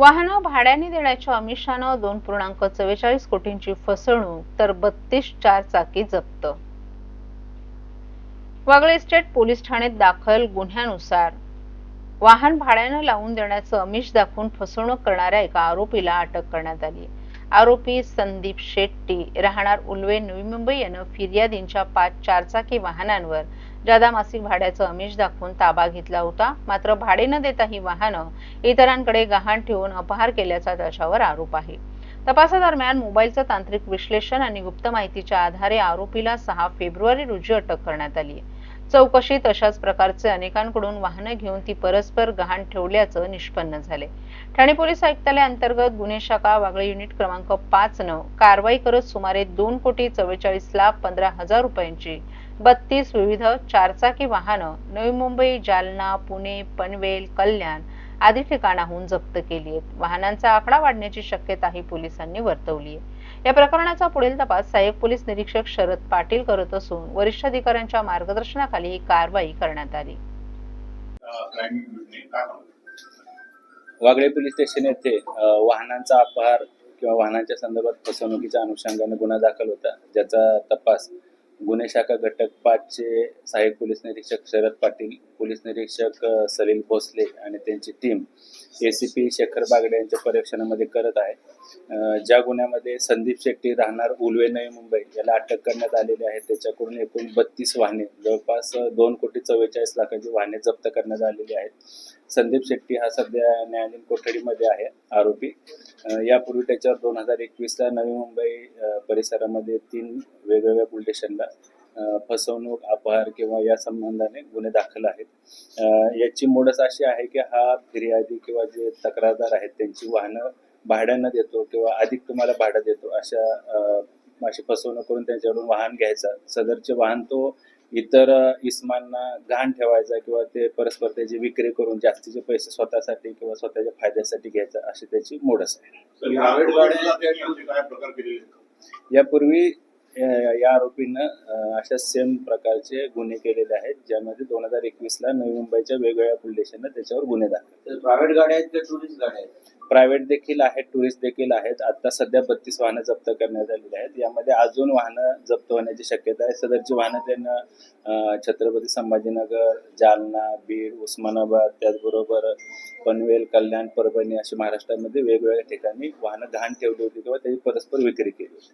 वाहनं भाड्याने देण्याच्या आमिषानं 2.44 कोटींची फसवणूक तर 32 चारचाकी जप्त. वागळे इस्टेट पोलीस ठाण्यात दाखल गुन्ह्यानुसार वाहन भाड्यानं लावून देण्याचं आमिष दाखवून फसवणूक करणाऱ्या एका आरोपीला अटक करण्यात आली. आरोपी संदीप शेट्टी राहणार उल्वे नवी मुंबई यानं फिर्यादींच्या 5 चारचाकी वाहनांवर जादा मासिक भाड्याचं आमिष दाखवून ताबा घेतला होता. मात्र भाडे न देता ही वाहनं इतरांकडे गहाण ठेवून अपहार केल्याचा त्याच्यावर आरोप आहे. तपासादरम्यान मोबाईलचं तांत्रिक विश्लेषण आणि गुप्त माहितीच्या आधारे आरोपीला 6 फेब्रुवारी रोजी अटक करण्यात आली. चौकशीत अशाच प्रकारचे अनेकांकडून वाहनं घेऊन ती परस्पर गहाण ठेवल्याचं निष्पन्न झाले. ठाणे पोलीस आयुक्तालय अंतर्गत गुन्हे शाखा वागळे युनिट क्रमांक 5 न कारवाई करत सुमारे 2,44,15,000 रुपयांची 32 विविध चारचाकी वाहनं नवी मुंबई, जालना, पुणे, पनवेल, कल्याण आदी ठिकाणाहून जप्त केली आहेत. वाहनांचा आकडा वाढण्याची शक्यताही पोलिसांनी वर्तवली आहे. या प्रकरणाचा पुढील तपास सहाय्यक पोलीस निरीक्षक शरद पाटील करत असून वरिष्ठ अधिकाऱ्यांच्या मार्गदर्शनाखाली ही कारवाई करण्यात आली. वागळे पोलीस स्टेशन येथे वाहनांचा अपहार किंवा वाहनांच्या संदर्भात फसवणुकीच्या अनुषंगाने गुन्हा दाखल होता, ज्याचा तपास गुन्हे शाखा घटक 5 चे सहाय्यक पोलीस निरीक्षक शरद पाटील, पोलीस निरीक्षक सलील भोसले आणि त्यांची टीम एसीपी शेखर बागडे यांच्या पर्यवेक्षणामध्ये करत आहे. ज्या गुन्ह्यामध्ये संदीप शेट्टी राहणार उल्वे नवी मुंबई याला अटक करण्यात आलेली आहे. त्याच्याकडून एकूण 32 वाहने जवळपास 2,44,00,000 वाहने जप्त करण्यात आलेली आहेत. संदीप शेट्टी हा सध्या न्यायालयीन कोठडीमध्ये आहे आरोपी. यापूर्वी त्याच्यावर 2021ला नवी मुंबई परिसरामध्ये 3 वेगवेगळ्या पोलीस स्टेशनला फसवणूक, अपहार किंवा या संबंधाने गुन्हे दाखल आहेत. याची मोडस अशी आहे की हा फिर्यादी किंवा जे तक्रारदार आहेत त्यांची वाहनं भाड्यानं देतो किंवा अधिक तुम्हाला भाडं देतो अशी फसवणूक करून त्यांच्याकडून वाहन घ्यायचा. सदरचे वाहन तो इतर इस्मांना गहाण ठेवायचा किंवा ते परस्पर त्याची विक्री करून जास्तीचे पैसे स्वतःसाठी किंवा स्वतःच्या फायद्यासाठी घ्यायचा अशी त्याची मोडस आहे. यापूर्वी या आरोपीनं अशा सेम प्रकारचे गुन्हे केलेले आहेत, ज्यामध्ये 2021ला नवी मुंबईच्या वेगवेगळ्या पोलीस स्टेशनला त्याच्यावर गुन्हे दाखल. प्रायव्हेट गाड्या आहेत, टुरिस्ट गाड्या आहेत? प्रायव्हेट देखील आहेत, टुरिस्ट देखील आहेत. आता सध्या 32 वाहनं जप्त करण्यात आलेली आहेत. यामध्ये अजून वाहनं जप्त होण्याची शक्यता आहे. सदरची वाहनं त्यांना छत्रपती संभाजीनगर, जालना, बीड, उस्मानाबाद, त्याचबरोबर पनवेल, कल्याण, परभणी अशी महाराष्ट्रामध्ये वेगवेगळ्या ठिकाणी वाहनं गहाण ठेवली होती किंवा त्याची परस्पर विक्री केली होती.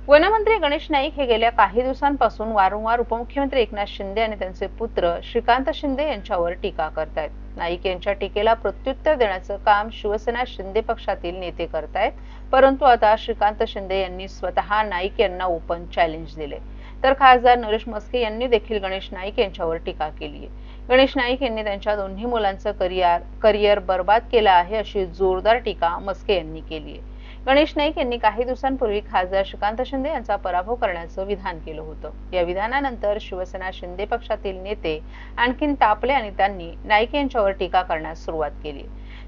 वनमंत्री गणेश नाईक हे गेल्या काही दिवसांपासून वारंवार उपमुख्यमंत्री एकनाथ शिंदे आणि त्यांचे पुत्र श्रीकांत शिंदे यांच्यावर टीका करतायत. नाईक यांच्या टीकेला प्रत्युत्तर देण्याचं काम शिवसेना शिंदे पक्षातील नेते करतायत. परंतु आता श्रीकांत शिंदे यांनी स्वतः नाईक यांना ओपन चॅलेंज दिले. तर खासदार नरेश मस्के यांनी देखील गणेश नाईक यांच्यावर टीका केली आहे. गणेश नाईक यांनी त्यांच्या दोन्ही मुलांचं करिअर बर्बाद केलं आहे अशी जोरदार टीका मस्के यांनी केली आहे. गणेश नाईक यांनी काही दिवसांपूर्वी खासदार श्रीकांत शिंदे यांचा पराभव करण्याचं विधान केलं होतं. या विधानानंतर शिवसेना शिंदे पक्षातील नेते आणखीन तापले आणि त्यांनी नाईक यांच्यावर टीका करण्यास सुरुवात केली.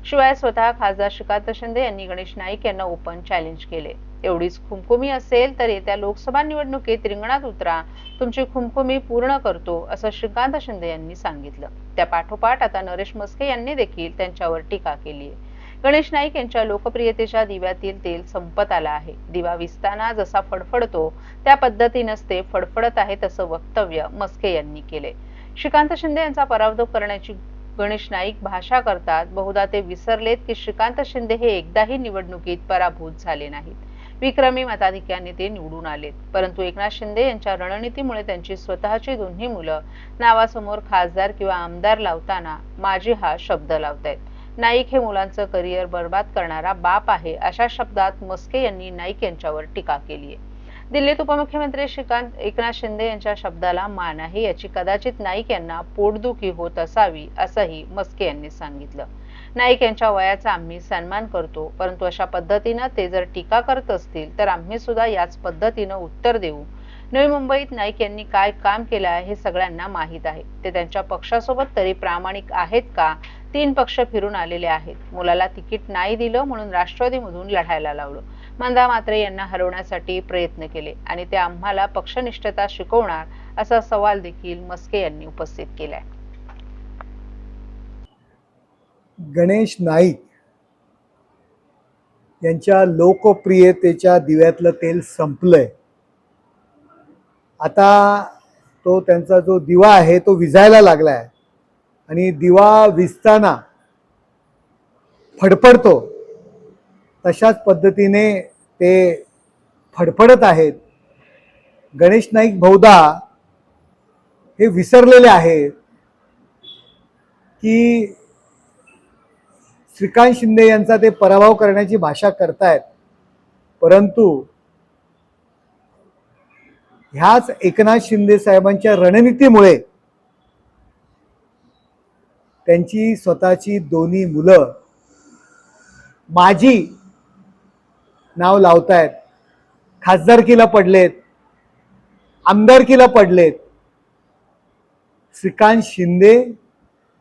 शिवाय स्वतः खासदार श्रीकांत शिंदे यांनी गणेश नाईक यांना ओपन चॅलेंज केले. एवढीच खुमखुमी असेल तर येत्या लोकसभा निवडणुकीत रिंगणात उतरा, तुमची खुमखुमी पूर्ण करतो असं श्रीकांत शिंदे यांनी सांगितलं. त्या पाठोपाठ आता नरेश मस्के यांनी देखील त्यांच्यावर टीका केली आहे. गणेश नाईक यांच्या लोकप्रियतेच्या दिव्यातील तेल संपत आलं आहे. दिवा विसताना जसा फडफडतो त्या पद्धतीनंच ते फडफडत आहे असं वक्तव्य मस्के यांनी केले. श्रीकांत शिंदे यांचा पराभव करण्याची गणेश नाईक भाषा करतात. बहुधा ते विसरलेत की श्रीकांत शिंदे हे एकदाही निवडणुकीत पराभूत झाले नाहीत. विक्रमी मताधिक्याने ते निवडून आलेत. परंतु एकनाथ शिंदे यांच्या रणनीतीमुळे त्यांची स्वतःची दोन्ही मुलं नावासमोर खासदार किंवा आमदार लावताना माझी हा शब्द लावतायत. नाईक हे मुलांचं करिअर बर्बाद करणारा बाप आहे अशा शब्दात मस्के यांनी नाईक यांच्यावर टीका केली आहे. दिल्लीत उपमुख्यमंत्री एकनाथ शिंदे यांच्या शब्दाला मान आहे याची कदाचित नाईक यांना पोटदुखी होत असावी असंही मस्के यांनी सांगितलं. नाईक यांच्या वयाचा आम्ही सन्मान करतो, परंतु अशा पद्धतीनं ते जर टीका करत असतील तर आम्ही सुद्धा याच पद्धतीनं उत्तर देऊ. नवी मुंबईत नाईक यांनी काय काम केलं आहे हे सगळ्यांना माहीत आहे. ते त्यांच्या पक्षासोबत तरी प्रामाणिक आहेत का? 3 पक्ष फिरून आलेले आहेत. मुलाला तिकीट नाही दिलं म्हणून राष्ट्रवादीमधून लढायला लावलं. मंदा म्हात्रे यांना हरवण्यासाठी प्रयत्न केले आणि ते आम्हाला पक्षनिष्ठता शिकवणार असा सवाल देखील मस्के यांनी उपस्थित केलाय. गणेश नाईक यांच्या लोकप्रियतेच्या दिव्यातलं तेल संपलंय. आता तो त्यांचा जो दिवा आहे तो विझायला लागलाय आणि दिवा विझताना फडफडतो तशाच पद्धतीने ते फडफडत आहेत. गणेश नाईक बहुधा हे विसरलेले आहेत की श्रीकांत शिंदे यांचा ते पराभव करण्याची भाषा करतायत, परंतु ह्याच एकनाथ शिंदे साहेबांच्या रणनीतीमुळे त्यांची स्वतःची दोन्ही मुलं माझी नाव लावतायत, खासदारकीला पडलेत, आमदारकीला पडलेत. श्रीकांत शिंदे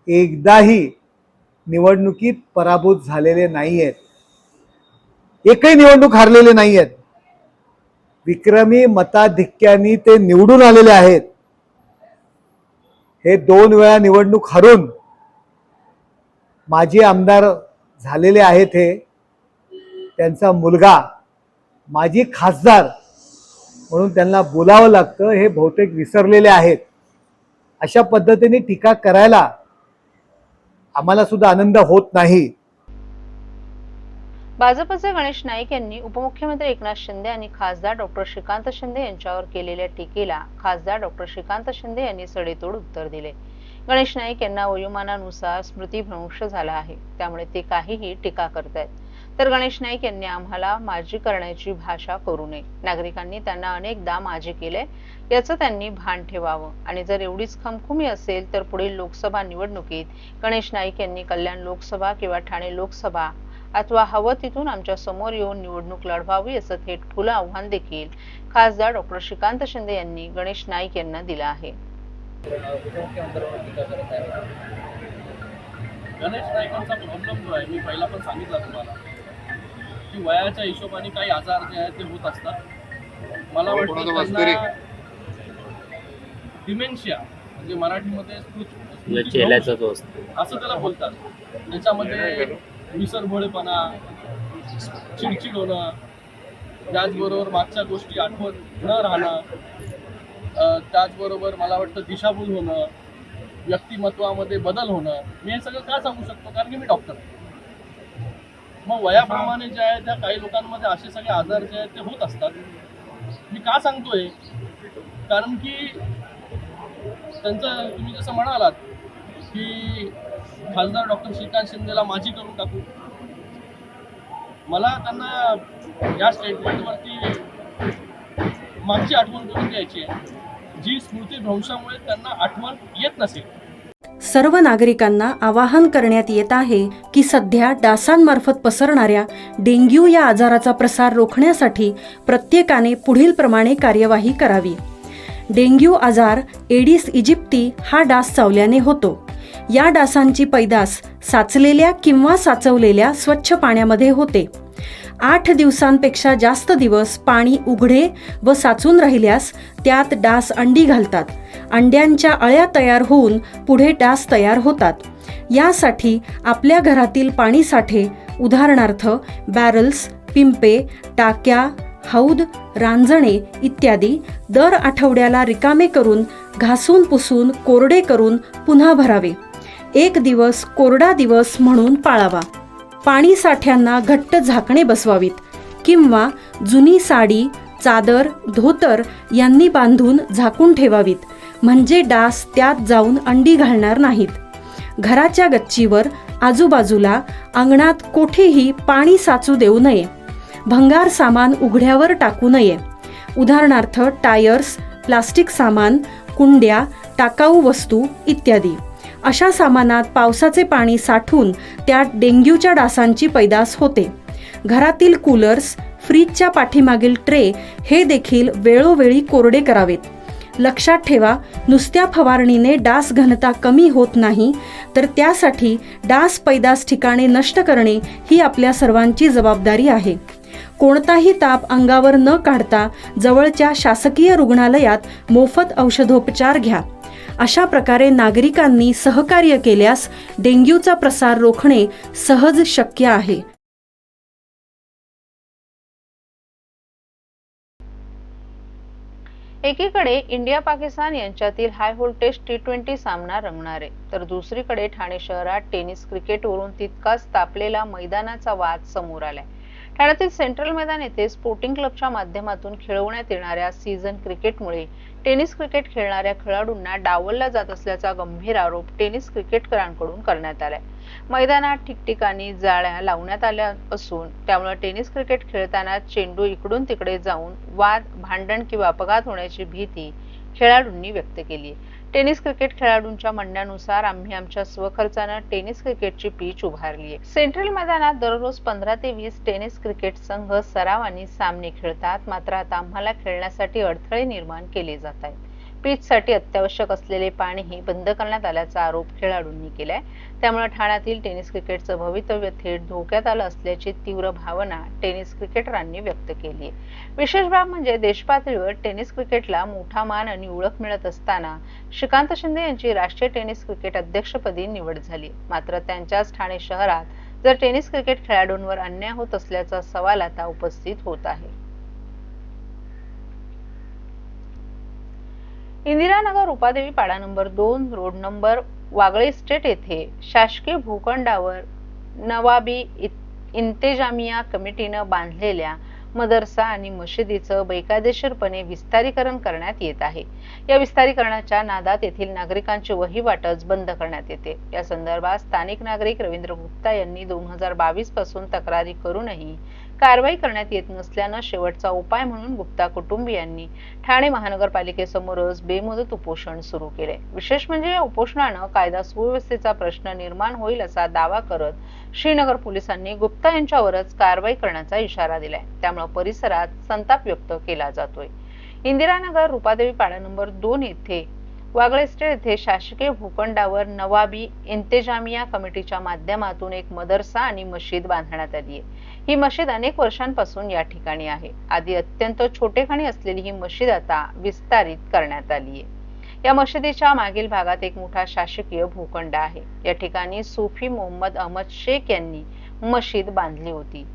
एकदाही निवडणुकीत पराभूत झालेले नाही आहेत, एकही निवडणूक हारलेले नाही आहेत. विक्रमी मताधिक्याने ते निवडून आलेले आहेत. हे 2 वेळा निवडणूक हरून माजी आमदार झालेले आहेत. हे त्यांचा मुलगा माजी खासदार म्हणून त्यांना बोलावं लागतं, हे बहुतेक विसरलेले आहेत. अशा पद्धतीने टीका करायला आम्हाला सुद्धा आनंद होत नाही. भाजपचे गणेश नाईक यांनी उपमुख्यमंत्री एकनाथ शिंदे आणि खासदार डॉक्टर श्रीकांत शिंदे यांच्यावर केलेल्या टीकेला खासदार डॉक्टर श्रीकांत शिंदे यांनी सडेतोड उत्तर दिले. गणेश नाईक यांना वयोमानानुसार स्मृतिभ्रंश झाला आहे, त्यामुळे ते काहीही टीका करतायत. तर गणेश नाईक यांनी आम्हाला माजी करण्याची भाषा करू नये. नागरिकांनी त्यांना अनेकदा माजी केले, याचं त्यांनी भान ठेवावं. आणि जर एवढीच खमखुमी असेल तर पुढील लोकसभा निवडणुकीत गणेश नाईक यांनी कल्याण लोकसभा किंवा ठाणे लोकसभा अथवा हवं तिथून आमच्या समोर येऊन निवडणूक लढवावी, असं थेट खुलं आव्हान देखील खासदार डॉक्टर श्रीकांत शिंदे यांनी गणेश नाईक यांना दिलं आहे. गणेश नाईकांचा प्रॉब्लेम जो आहे, मी पहिला पण सांगितलं तुम्हाला की वयाच्या हिशोबाने काही आजार जे आहेत ते होत असतात. मला वाटतं त्यांना डिमेन्शिया म्हणजे मराठीमध्ये असं त्याला बोलतात. त्याच्यामध्ये विसरभोळेपणा, चिडचिड होणं, त्याचबरोबर मागच्या गोष्टी आठवत न राहणं, त्याचबरोबर मला वाटतं दिशाभूल होणं, व्यक्तिमत्वामध्ये बदल होणं. मी हे सगळं का सांगू शकतो, कारण की मी डॉक्टर आहे. मग वयाप्रमाणे जे आहे त्या काही लोकांमध्ये असे सगळे आजार जे आहेत ते होत असतात. मी का सांगतोय, कारण की त्यांचं तुम्ही जसं म्हणालात की खासदार डॉक्टर श्रीकांत शिंदेला माजी करून टाकू, मला त्यांना या स्टेटमेंटवरती मागची आठवण करून द्यायची आहे, जी स्मृतिभ्रंशामुळे त्यांना आठवण येत नसेल. सर्व नागरिकांना आवाहन करण्यात येत आहे की सध्या डासांमार्फत पसरणाऱ्या डेंग्यू या आजाराचा प्रसार रोखण्यासाठी प्रत्येकाने पुढील प्रमाणे कार्यवाही करावी. डेंग्यू आजार एडिस इजिप्ती हा डास चावल्याने होतो. या डासांची पैदास साचलेल्या किंवा साचवलेल्या स्वच्छ पाण्यामध्ये होते. 8 दिवसांपेक्षा जास्त दिवस पाणी उघडे व साचून राहिल्यास त्यात डास अंडी घालतात. अंड्यांच्या अळ्या तयार होऊन पुढे डास तयार होतात. यासाठी आपल्या घरातील पाणी साठे, उदाहरणार्थ बॅरल्स, पिंपे, टाक्या, हौद, रांजणे इत्यादी दर आठवड्याला रिकामे करून घासून पुसून कोरडे करून पुन्हा भरावे. 1 दिवस कोरडा दिवस म्हणून पाळावा. पाणी साठ्यांना घट्ट झाकणे बसवावीत किंवा जुनी साडी, चादर, धोतर यांनी बांधून झाकून ठेवावीत, म्हणजे डास त्यात जाऊन अंडी घालणार नाहीत. घराच्या गच्चीवर, आजूबाजूला, अंगणात कोठेही पाणी साचू देऊ नये. भंगार सामान उघड्यावर टाकू नये. उदाहरणार्थ टायर्स, प्लास्टिक सामान, कुंड्या, टाकाऊ वस्तू इत्यादी. अशा सामानात पावसाचे पाणी साठून त्यात डेंग्यूच्या डासांची पैदास होते. घरातील कूलर्स, फ्रीजच्या पाठीमागील ट्रे हे देखील वेळोवेळी कोरडे करावेत. लक्षात ठेवा, नुसत्या फवारणीने डास घनता कमी होत नाही, तर त्यासाठी डास पैदास ठिकाणे नष्ट करणे ही आपल्या सर्वांची जबाबदारी आहे. कोणताही ताप अंगावर न काढता जवळच्या शासकीय रुग्णालयात मोफत औषधोपचार घ्या. अशा प्रकारे नागरिकांनी सहकार्य केल्यास डेंग्यूचा प्रसार रोखणे सहज शक्य आहे. एकीकडे इंडिया पाकिस्तान यांच्यातील हाय व्होल्टेज T20 सामना रंगणार आहे, तर दुसरीकडे ठाणे शहरात टेनिस क्रिकेटवरून तितकाच तापलेला मैदानाचा वाद समोर आलाय. ठाण्यातील सेंट्रल मैदान येथे स्पोर्टिंग क्लबच्या माध्यमातून खेळवण्यात येणाऱ्या सीझन क्रिकेटमुळे टेनिस क्रिकेट खेळणाऱ्या खेळाडूंना डावलला जात असल्याचा गंभीर आरोप टेनिस क्रिकेटकरांकडून करण्यात आलाय. मैदानात ठिकठिकाणी जाळ्या लावण्यात आल्या असून त्यामुळे टेनिस क्रिकेट खेळताना चेंडू इकडून तिकडे जाऊन वाद, भांडण किंवा अपघात होण्याची भीती खेळाडूंनी व्यक्त केली. टेनिस क्रिकेट खेळाडूंच्या म्हणण्यानुसार आम्ही आमच्या स्वखर्चानं टेनिस क्रिकेटची पिच उभारली आहे. सेंट्रल मैदानात दररोज 15 ते 20 टेनिस क्रिकेट संघ सरावानी सामने खेळतात, मात्र आता आम्हाला खेळण्यासाठी अडथळे निर्माण केले जात आहेत. पिचसाठी अत्यावश्यक असलेले पाणीही बंद करण्यात आल्याचा आरोप खेळाडूंनी केलाय. त्यामुळे ठाण्यातील टेनिस क्रिकेटचं भवितव्य थेट धोक्यात आलं असल्याची तीव्र भावना टेनिस क्रिकेटरांनी व्यक्त केली आहे. विशेष बाब म्हणजे देशपातळीवर टेनिस क्रिकेटला मोठा मान आणि ओळख मिळत असताना श्रीकांत शिंदे यांची राष्ट्रीय टेनिस क्रिकेट अध्यक्षपदी निवड झाली. मात्र त्यांच्याच ठाणे शहरात जर टेनिस क्रिकेट खेळाडूंवर अन्याय होत असल्याचा सवाल आता उपस्थित होत आहे. इंदिरानगर उपादेवी पाडा number 2 road number Wagle estate येथे शासकीय भूखंडावर नवाबी इंतेजामिया कमिटीनं बांधलेल्या मदरसा आणि मशिदीचं बेकायदेशीरपणे विस्तारीकरण करण्यात येत आहे. या विस्तारीकरणाच्या नादात येथील नागरिकांची वहिवाटच बंद करण्यात येते. या संदर्भात स्थानिक नागरिक रवींद्र गुप्ता यांनी 2022 पासून तक्रारी करूनही कारवाई करण्यात येत नसल्यानं शेवटचा उपाय म्हणून गुप्ता कुटुंबियांनी ठाणे महानगरपालिकेसमोरच बेमुदत उपोषण सुरू केले. विशेष म्हणजे या उपोषणानं कायदा सुव्यवस्थेचा प्रश्न निर्माण होईल असा दावा करत श्रीनगर पोलिसांनी गुप्ता यांच्यावरच कारवाई करण्याचा इशारा दिलाय. त्यामुळे परिसरात संताप व्यक्त केला जातोय. इंदिरानगर रुपादेवी पाडा नंबर 2 येथे वागळे इस्टेट येथे शासकीय भूखंडावर नवाबी इंतेजामिया कमिटीच्या माध्यमातून एक मदरसा आणि मशीद बांधण्यात आली आहे. ही मशीद अनेक वर्षांपासून या ठिकाणी आहे. आधी अत्यंत छोटेखानी असलेली ही मशीद आता विस्तारित करण्यात आली आहे. या मशिदीच्या मागील भागात एक मोठा शासकीय भूखंड आहे. या ठिकाणी सुफी मोहम्मद अहमद शेख यांनी मशीद बांधली होती.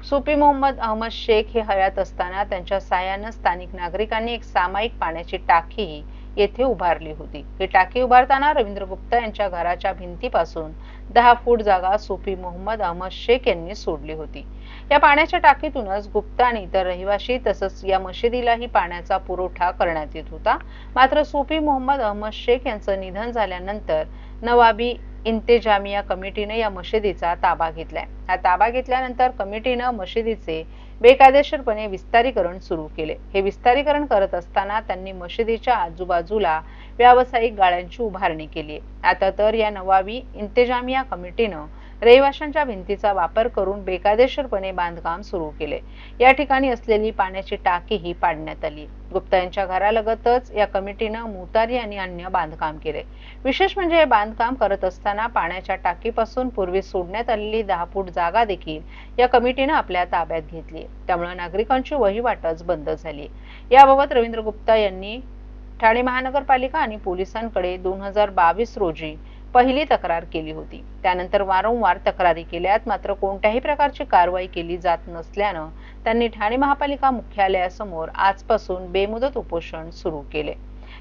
सुफी मोहम्मद अहमद शेख हे हयात असताना त्यांच्या साहाय्यानं स्थानिक नागरिकांनी एक सामायिक पाण्याची टाकीही येथे उभारली होती. ही टाकी उभारताना रवींद्र गुप्ता यांच्या घराच्या भिंतीपासून 10 फूट जागा सुफी मोहम्मद अहमद शेख यांनी सोडली होती. या पाण्याच्या टाकीतूनच गुप्ता आणि इतर रहिवासी तसंच या मशिदीलाही पाण्याचा पुरवठा करण्यात येत होता. मात्र सुफी मोहम्मद अहमद शेख यांचं निधन झाल्यानंतर नवाबी इंतेजामिया कमिटीने या मशिदीचा ताबा घेतलाय. हा ताबा घेतल्यानंतर कमिटीनं मशिदीचे बेकायदेशीरपणे विस्तारीकरण सुरू केले. हे विस्तारीकरण करत असताना त्यांनी मशिदीच्या आजूबाजूला व्यावसायिक गाळ्यांची उभारणी केली. आता तर या नवाबी इंतेजामिया कमिटीनं रहिवाशांच्या भिंतीचा वापर करून बेकायदेशीरपणे बांधकाम सुरू केले. या ठिकाणी असलेली पाण्याची टाकीही पाडण्यात आली. गुप्ता यांच्या घरालगतच या कमिटीनं मुतारी आणि अन्य बांधकाम केले. विशेष म्हणजे हे बांधकाम करत असताना पाण्याच्या टाकीपासून पूर्वी सोडण्यात आलेली 10 फूट जागा देखील या कमिटीनं आपल्या ताब्यात घेतली. त्यामुळे नागरिकांची वहिवाटच बंद झाली. याबाबत रवींद्र गुप्ता यांनी ठाणे महानगरपालिका आणि पोलिसांकडे 2022 रोजी पहिली तक्रार केली होती. त्यानंतर वारंवार तक्रारी केल्यात, मात्र कोणत्याही प्रकारची कारवाई केली जात नसल्यानं त्यांनी ठाणे महापालिका मुख्यालयासमोर आजपासून बेमुदत उपोषण सुरू केले.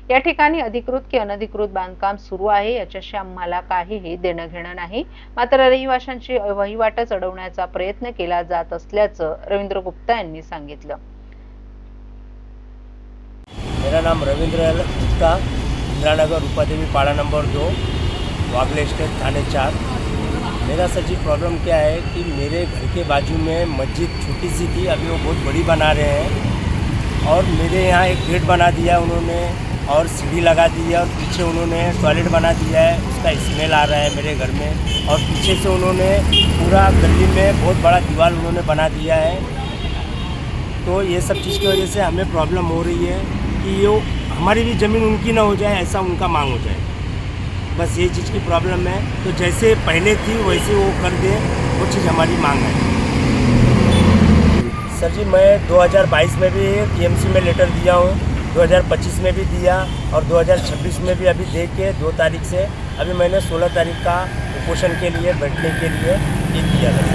या ठिकाणी अधिकृत की अनधिकृत बांधकाम सुरू आहे याच्याशी आम्हाला काहीही देणं घेणं नाही. मात्र रहिवाशांची वहिवाटच अडवण्याचा प्रयत्न केला जात असल्याचं रवींद्र गुप्ता यांनी सांगितलं. मेरा नाम रविंद्र गुप्ता, इंदिरानगर उपादेवी पाड़ा नंबर 2, वागले स्टेट थाने 4। मेरा सर जी प्रॉब्लम क्या है कि मेरे घर के बाजू में मस्जिद छोटी सी थी, अभी वो बहुत बड़ी बना रहे हैं और मेरे यहाँ एक गेट बना दिया उन्होंने और सीढ़ी लगा दी है और पीछे उन्होंने टॉयलेट बना दिया है। उसका स्मेल आ रहा है मेरे घर में और पीछे से उन्होंने पूरा गली में बहुत बड़ा दीवार उन्होंने बना दिया है। तो ये सब चीज़ की वजह से हमें प्रॉब्लम हो रही है कि ये हमारी भी ज़मीन उनकी ना हो जाए, ऐसा उनका मांग हो जाए। बस ये चीज़ की प्रॉब्लम है। तो जैसे पहले थी वैसे वो कर दें, वो चीज़ हमारी मांग है। सर जी मैं 2022 में भी टीएमसी में लेटर दिया हूँ 2025 में भी दिया और 2026 में भी अभी दे के 2 तारीख से अभी मैंने 16 तारीख का उपोषण के लिए बैठने के लिए ये किया था।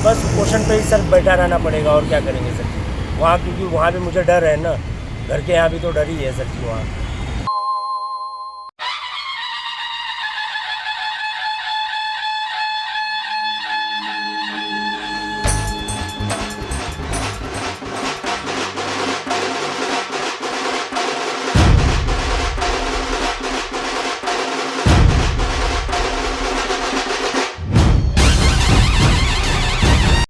बस उपोषण पे ही सर बैठा रहना पड़ेगा और क्या करेंगे सर जी वहाँ, क्योंकि वहाँ भी मुझे डर है ना, घर के यहाँ भी तो डर ही है सर जी वहाँ।